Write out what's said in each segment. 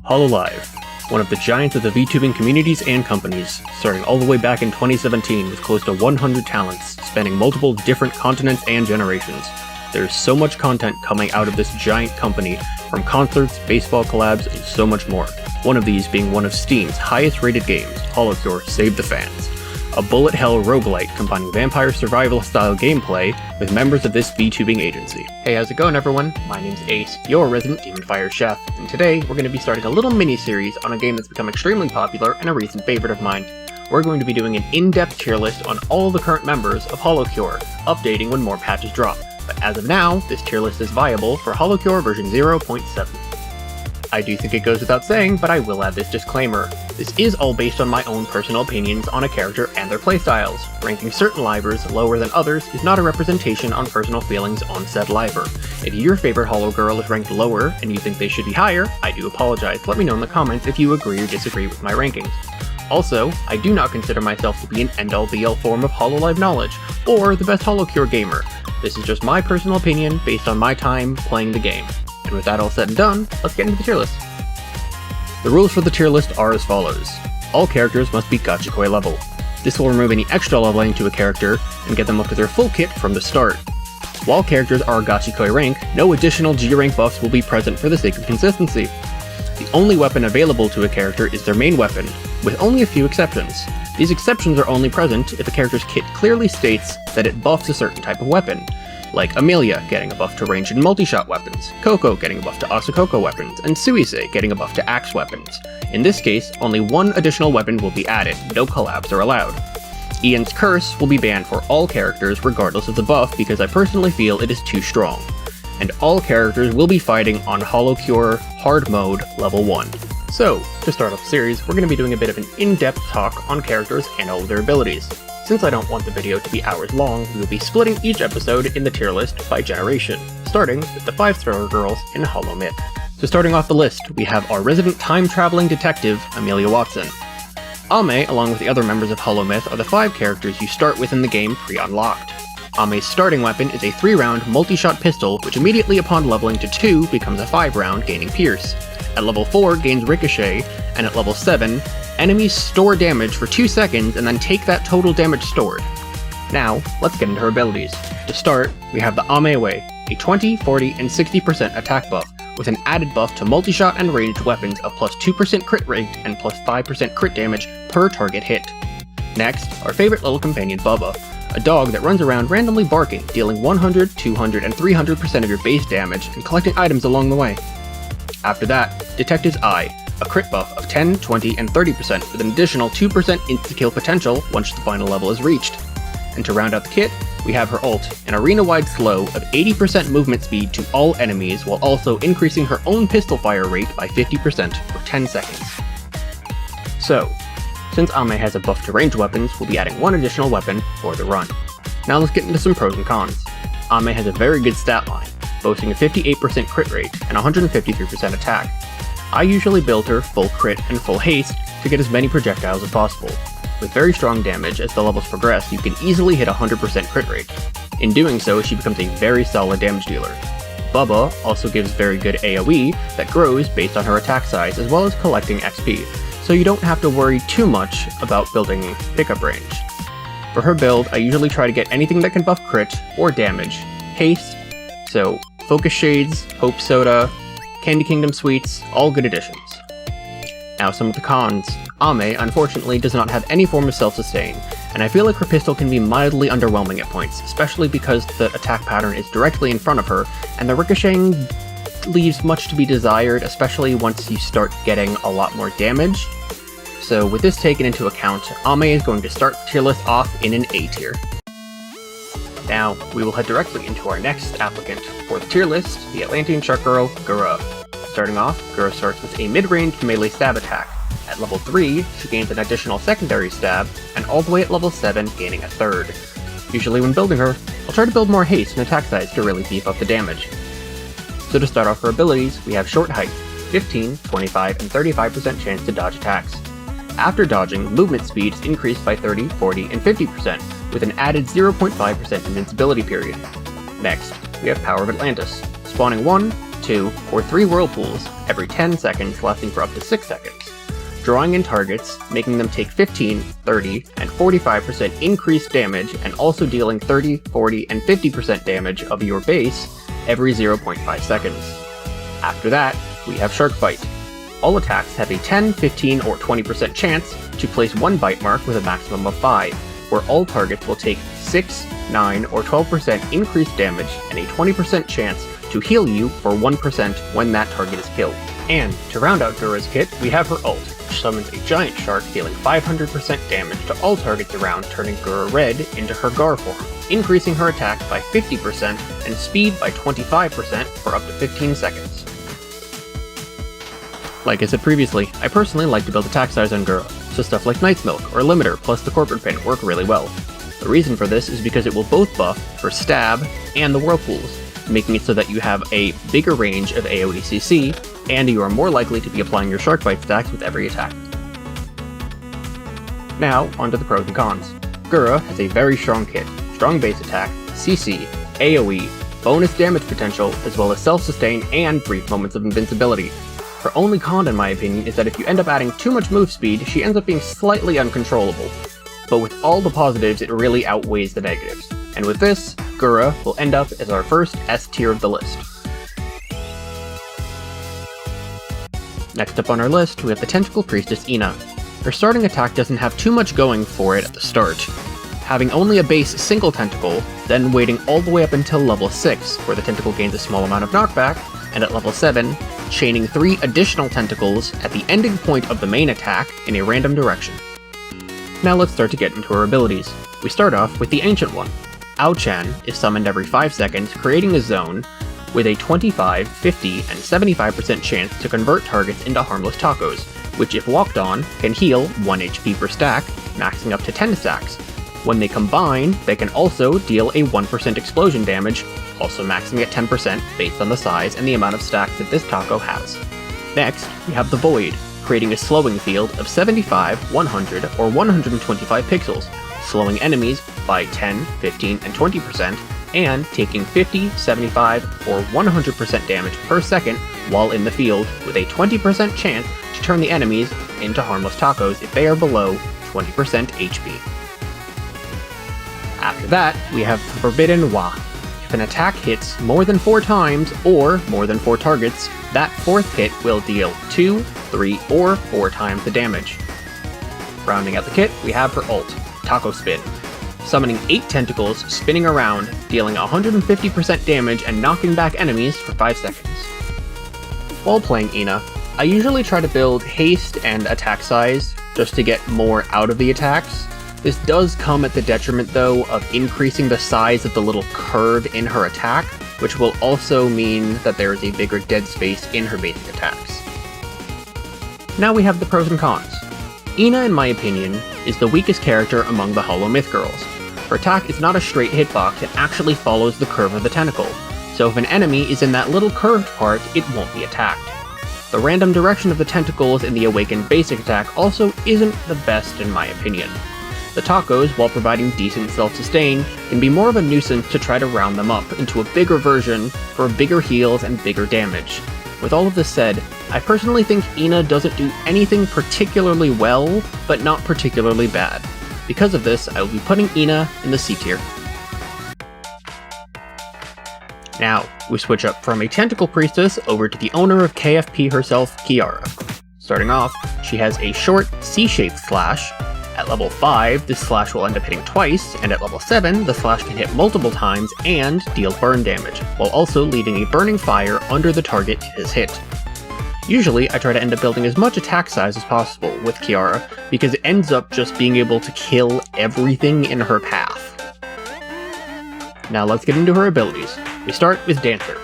HoloLive, one of the giants of the VTubing communities and companies, starting all the way back in 2017 with close to 100 talents, spanning multiple different continents and generations. There's so much content coming out of this giant company, from concerts, baseball collabs, and so much more. One of these being one of Steam's highest rated games, Holocure Save the Fans, a bullet hell roguelite combining vampire survival style gameplay with members of this VTubing agency. Hey, how's it going everyone? My name's Ace, your resident Demon Fire chef, and today we're going to be starting a little mini-series on a game that's become extremely popular and a recent favorite of mine. We're going to be doing an in-depth tier list on all the current members of Holocure, updating when more patches drop. But as of now, this tier list is viable for Holocure version 0.7. I do think it goes without saying, but I will add this disclaimer. This is all based on my own personal opinions on a character and their playstyles. Ranking certain livers lower than others is not a representation on personal feelings on said liver. If your favorite Holo girl is ranked lower and you think they should be higher, I do apologize. Let me know in the comments if you agree or disagree with my rankings. Also, I do not consider myself to be an end-all be-all form of HoloLive knowledge, or the best Holocure gamer. This is just my personal opinion based on my time playing the game. And with that all said and done, let's get into the tier list. The rules for the tier list are as follows. All characters must be Gachikoi level. This will remove any extra leveling to a character and get them up to their full kit from the start. While characters are Gachikoi rank, no additional G rank buffs will be present for the sake of consistency. The only weapon available to a character is their main weapon, with only a few exceptions. These exceptions are only present if a character's kit clearly states that it buffs a certain type of weapon, like Amelia getting a buff to ranged and multi-shot weapons, Coco getting a buff to Asakoko weapons, and Suisei getting a buff to axe weapons. In this case, only one additional weapon will be added, no collabs are allowed. Ian's Curse will be banned for all characters regardless of the buff because I personally feel it is too strong. And all characters will be fighting on Holocure Hard Mode Level 1. So, to start off the series, we're going to be doing a bit of an in-depth talk on characters and all of their abilities. Since I don't want the video to be hours long, we will be splitting each episode in the tier list by generation, starting with the 5 thrower girls in HoloMyth. So starting off the list, we have our resident time-traveling detective, Amelia Watson. Ame, along with the other members of HoloMyth, are the 5 characters you start with in the game pre-unlocked. Ame's starting weapon is a 3-round multi-shot pistol, which immediately upon leveling to 2 becomes a 5-round, gaining Pierce. At level 4 gains Ricochet, and at level 7, enemies store damage for 2 seconds and then take that total damage stored. Now, let's get into her abilities. To start, we have the Ame Way, a 20, 40, and 60% attack buff, with an added buff to multi-shot and ranged weapons of plus 2% crit rate and plus 5% crit damage per target hit. Next, our favorite little companion Bubba, a dog that runs around randomly barking, dealing 100, 200, and 300% of your base damage and collecting items along the way. After that, Detective's Eye, a crit buff of 10, 20, and 30% with an additional 2% insta-kill potential once the final level is reached. And to round out the kit, we have her ult, an arena-wide slow of 80% movement speed to all enemies while also increasing her own pistol fire rate by 50% for 10 seconds. So, since Ame has a buff to ranged weapons, we'll be adding one additional weapon for the run. Now let's get into some pros and cons. Ame has a very good stat line, boasting a 58% crit rate and 153% attack. I usually build her full crit and full haste to get as many projectiles as possible. With very strong damage, as the levels progress, you can easily hit 100% crit rate. In doing so, she becomes a very solid damage dealer. Bubba also gives very good AoE that grows based on her attack size as well as collecting XP, so you don't have to worry too much about building pickup range. For her build, I usually try to get anything that can buff crit or damage. Haste, so Focus Shades, Hope Soda, Candy Kingdom Sweets, all good additions. Now some of the cons. Ame, unfortunately, does not have any form of self-sustain, and I feel like her pistol can be mildly underwhelming at points, especially because the attack pattern is directly in front of her, and the ricocheting leaves much to be desired, especially once you start getting a lot more damage. So with this taken into account, Ame is going to start the tier list off in an A tier. Now, we will head directly into our next applicant for the tier list, the Atlantean Shark Girl, Gura. Starting off, Gura starts with a mid-range melee stab attack. At level 3, she gains an additional secondary stab, and all the way at level 7, gaining a third. Usually when building her, I'll try to build more haste and attack size to really beef up the damage. So to start off her abilities, we have Short Height, 15, 25, and 35% chance to dodge attacks. After dodging, movement speed is increased by 30, 40, and 50%, with an added 0.5% invincibility period. Next, we have Power of Atlantis. Spawning 1, 2, or 3 whirlpools every 10 seconds, lasting for up to 6 seconds. Drawing in targets, making them take 15, 30, and 45% increased damage, and also dealing 30, 40, and 50% damage of your base every 0.5 seconds. After that, we have Shark Bite. All attacks have a 10, 15, or 20% chance to place one bite mark with a maximum of 5, where all targets will take 6, 9, or 12% increased damage and a 20% chance to heal you for 1% when that target is killed. And to round out Gura's kit, we have her ult, which summons a giant shark dealing 500% damage to all targets around, turning Gura red into her Gawr form, increasing her attack by 50% and speed by 25% for up to 15 seconds. Like I said previously, I personally like to build attack size on Gura, so stuff like Knight's Milk or Limiter plus the Corporate Pin work really well. The reason for this is because it will both buff for stab and the whirlpools, making it so that you have a bigger range of AoE CC, and you are more likely to be applying your Shark Bite stacks with every attack. Now, onto the pros and cons. Gura has a very strong kit, strong base attack, CC, AoE, bonus damage potential, as well as self-sustain and brief moments of invincibility. Her only con, in my opinion, is that if you end up adding too much move speed, she ends up being slightly uncontrollable. But with all the positives, it really outweighs the negatives. And with this, Gura will end up as our first S tier of the list. Next up on our list, we have the Tentacle Priestess Ina. Her starting attack doesn't have too much going for it at the start, having only a base single tentacle, then waiting all the way up until level 6, where the tentacle gains a small amount of knockback, and at level 7, chaining 3 additional tentacles at the ending point of the main attack in a random direction. Now let's start to get into her abilities. We start off with the Ancient one. Ao-chan is summoned every 5 seconds, creating a zone with a 25, 50, and 75% chance to convert targets into harmless tacos, which if walked on, can heal 1 HP per stack, maxing up to 10 stacks. When they combine, they can also deal a 1% explosion damage, also maxing at 10% based on the size and the amount of stacks that this taco has. Next, we have the Void, creating a slowing field of 75, 100, or 125 pixels, slowing enemies by 10, 15, and 20%, and taking 50, 75, or 100% damage per second while in the field, with a 20% chance to turn the enemies into harmless tacos if they are below 20% HP. After that, we have Forbidden Wa. If an attack hits more than 4 times, or more than 4 targets, that 4th hit will deal 2, 3, or 4 times the damage. Rounding out the kit, we have her ult, Taco Spin. Summoning 8 tentacles, spinning around, dealing 150% damage and knocking back enemies for 5 seconds. While playing Ina, I usually try to build haste and attack size, just to get more out of the attacks. This does come at the detriment, though, of increasing the size of the little curve in her attack, which will also mean that there is a bigger dead space in her basic attacks. Now we have the pros and cons. Ina, in my opinion, is the weakest character among the HoloMyth girls. Her attack is not a straight hitbox, it actually follows the curve of the tentacle, so if an enemy is in that little curved part, it won't be attacked. The random direction of the tentacles in the awakened basic attack also isn't the best in my opinion. The tacos, while providing decent self-sustain, can be more of a nuisance to try to round them up into a bigger version for bigger heals and bigger damage. With all of this said, I personally think Ina doesn't do anything particularly well, but not particularly bad. Because of this, I will be putting Ina in the C tier. Now, we switch up from a Tentacle Priestess over to the owner of KFP herself, Kiara. Starting off, she has a short C-shaped slash. At level 5, this slash will end up hitting twice, and at level 7, the slash can hit multiple times and deal burn damage, while also leaving a burning fire under the target it has hit. Usually, I try to end up building as much attack size as possible with Kiara, because it ends up just being able to kill everything in her path. Now let's get into her abilities. We start with Dancer.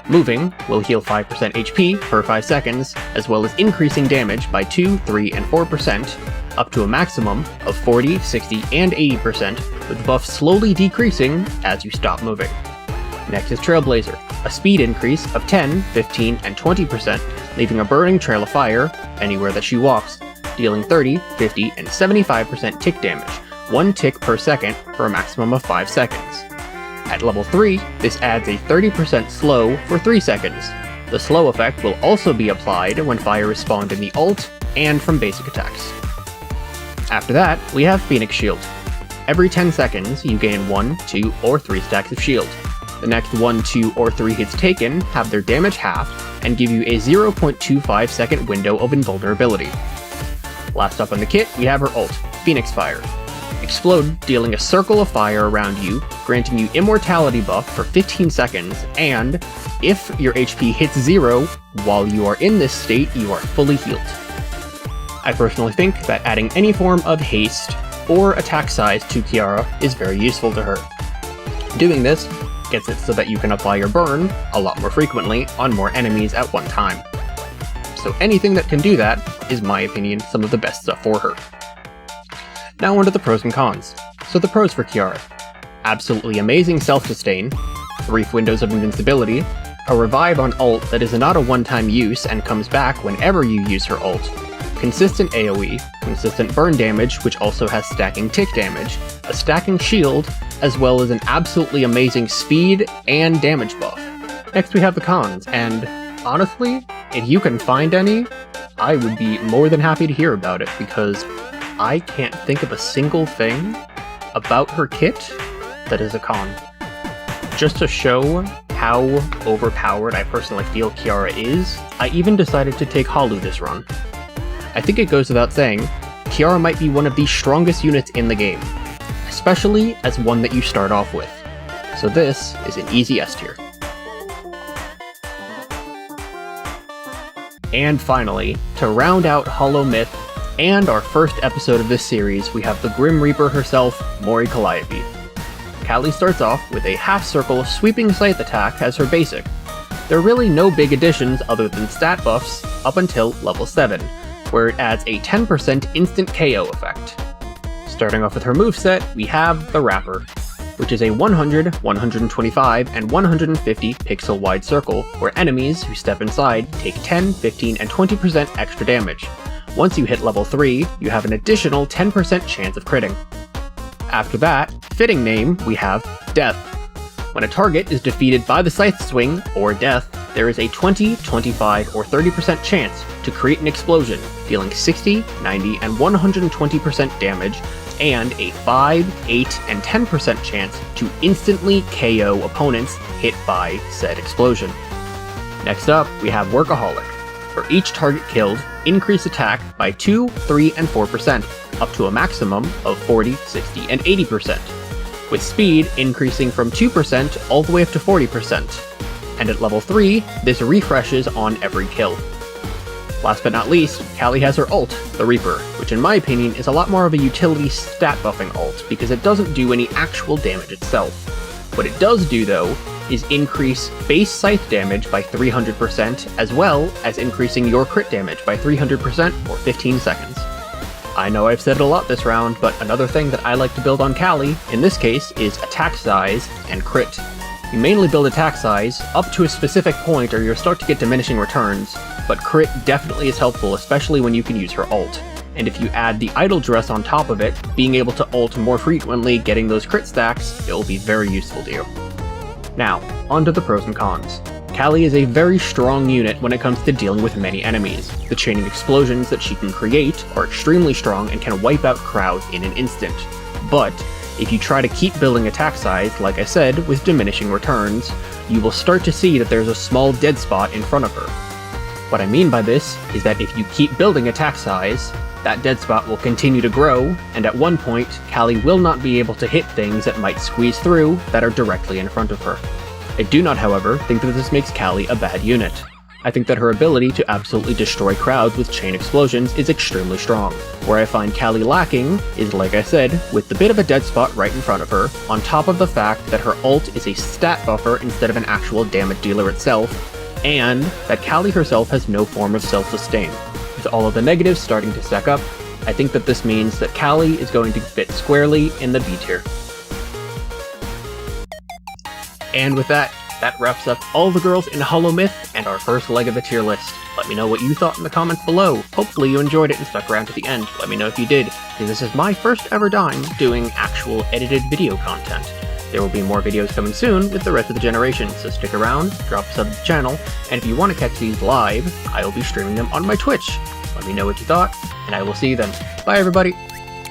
Moving will heal 5% HP per 5 seconds, as well as increasing damage by 2, 3, and 4%, up to a maximum of 40, 60, and 80%, with the buff slowly decreasing as you stop moving. Next is Trailblazer, a speed increase of 10, 15, and 20%, leaving a burning trail of fire anywhere that she walks, dealing 30, 50, and 75% tick damage, 1 tick per second for a maximum of 5 seconds. At level 3, this adds a 30% slow for 3 seconds, The slow effect will also be applied when fire is spawned in the ult and from basic attacks. After that, we have Phoenix Shield. Every 10 seconds, you gain 1, 2, or 3 stacks of shield. The next 1, 2, or 3 hits taken have their damage halved and give you a 0.25 second window of invulnerability. Last up on the kit, we have her ult, Phoenix Fire. Explode, dealing a circle of fire around you, granting you immortality buff for 15 seconds, and if your HP hits 0, while you are in this state, you are fully healed. I personally think that adding any form of haste or attack size to Kiara is very useful to her. Doing this gets it so that you can apply your burn a lot more frequently on more enemies at one time. So anything that can do that is, in my opinion, some of the best stuff for her. Now onto the pros and cons. So the pros for Kiara. Absolutely amazing self-sustain, brief windows of invincibility, a revive on ult that is not a one-time use and comes back whenever you use her ult, consistent AoE, consistent burn damage which also has stacking tick damage, a stacking shield, as well as an absolutely amazing speed and damage buff. Next we have the cons, and honestly, if you can find any, I would be more than happy to hear about it, because I can't think of a single thing about her kit that is a con. Just to show how overpowered I personally feel Kiara is, I even decided to take Holu this run. I think it goes without saying, Kiara might be one of the strongest units in the game, especially as one that you start off with. So this is an easy S tier. And finally, to round out HoloMyth and our first episode of this series, we have the Grim Reaper herself, Mori Calliope. Callie starts off with a half-circle sweeping scythe attack as her basic. There are really no big additions other than stat buffs up until level 7, where it adds a 10% instant KO effect. Starting off with her moveset, we have the Wrapper, which is a 100, 125, and 150 pixel wide circle, where enemies who step inside take 10, 15, and 20% extra damage. Once you hit level 3, you have an additional 10% chance of critting. After that, fitting name, we have Death. When a target is defeated by the Scythe Swing, or Death, there is a 20, 25, or 30% chance to create an explosion, dealing 60, 90, and 120% damage, and a 5, 8, and 10% chance to instantly KO opponents hit by said explosion. Next up, we have Workaholic. For each target killed, increase attack by 2, 3, and 4%, up to a maximum of 40, 60, and 80%, with speed increasing from 2% all the way up to 40%. And at level 3, this refreshes on every kill. Last but not least, Callie has her ult, the Reaper, which in my opinion is a lot more of a utility stat buffing ult because it doesn't do any actual damage itself. What it does do though is increase base scythe damage by 300% as well as increasing your crit damage by 300% for 15 seconds. I know I've said it a lot this round, but another thing that I like to build on Callie, in this case, is attack size and crit. You mainly build attack size up to a specific point or you'll start to get diminishing returns, but crit definitely is helpful, especially when you can use her ult. And if you add the idle dress on top of it, being able to ult more frequently, getting those crit stacks, it will be very useful to you. Now, onto the pros and cons. Callie is a very strong unit when it comes to dealing with many enemies. The chaining explosions that she can create are extremely strong and can wipe out crowds in an instant. But if you try to keep building attack size, like I said, with diminishing returns, you will start to see that there's a small dead spot in front of her. What I mean by this is that if you keep building attack size, that dead spot will continue to grow, and at one point, Callie will not be able to hit things that might squeeze through that are directly in front of her. I do not, however, think that this makes Callie a bad unit. I think that her ability to absolutely destroy crowds with chain explosions is extremely strong. Where I find Callie lacking is, like I said, with the bit of a dead spot right in front of her, on top of the fact that her ult is a stat buffer instead of an actual damage dealer itself, and that Callie herself has no form of self-sustain. With all of the negatives starting to stack up, I think that this means that Callie is going to fit squarely in the B tier. And with that wraps up all the girls in HoloMyth and our first leg of the tier list. Let me know what you thought in the comments below. Hopefully you enjoyed it and stuck around to the end. Let me know if you did, because this is my first ever time doing actual edited video content. There will be more videos coming soon with the rest of the generation, so stick around, drop a sub to the channel, and if you want to catch these live, I will be streaming them on my Twitch. Let me know what you thought, and I will see you then. Bye everybody!